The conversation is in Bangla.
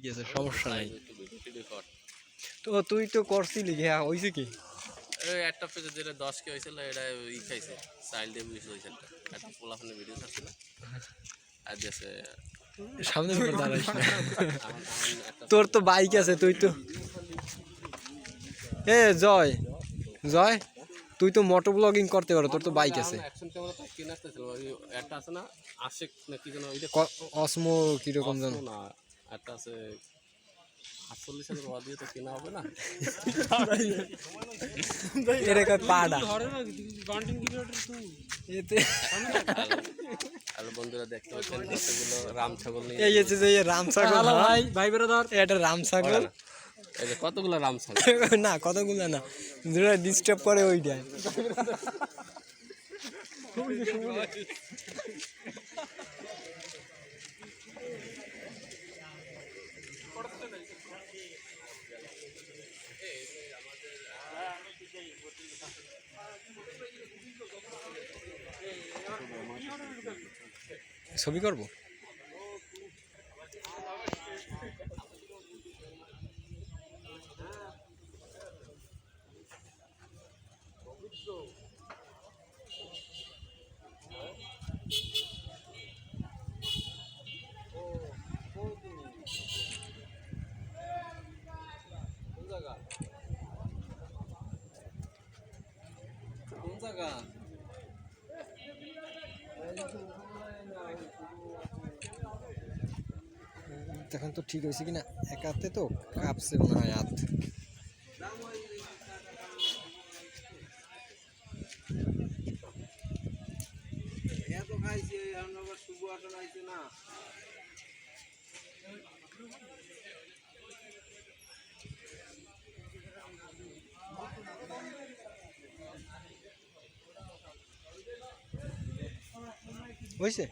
গেছে সমস্যা নাই। একটু ভিডিও টিডিও কর। তো তুই তো করছিলি, হ্যাঁ হয়েছে কি? এই একটা পেজে যেটা 10 কে হয়েছিল এটা খাইছে চাইল্ড অ্যাবিউজ হয়েছে একটা পোলাপানের ভিডিও ছাড়ছিল আর দিয়েছে সামনে করে দাঁড়াইস না। একটা তোর তো বাইক আছে, তুই তো জয় জয় তুই তো মোটো ব্লগিং করতে পারো, তোর তো বাইক আছে। অ্যাকশন ক্যামেরা তো কিনে আসতেছিল ওই একটা আছে না আশিক না কি যেন ওইটা অসমো কিরকম জানো না একটা আছে 48,000 টাকা দিয়ে তো কেনা হবে না এরকম পাড়া এতে। আর বন্ধুরা দেখতে পাচ্ছেন কতগুলো রাম ছাগল নিয়ে এই যে রাম ছাগল, হ্যালো ভাই ভাই ব্রাদার, এটা রাম ছাগল এই যে কতগুলো রাম ছাগল না, কতগুলো না, যেটা ডিস্টার্ব করে ওইটা। ছবি করবো। কোন জায়গা এখন তো ঠিক হয়েছে কিনা, এক হাতে তো কাঁপছে মনে হয় হাত। হয়েছে।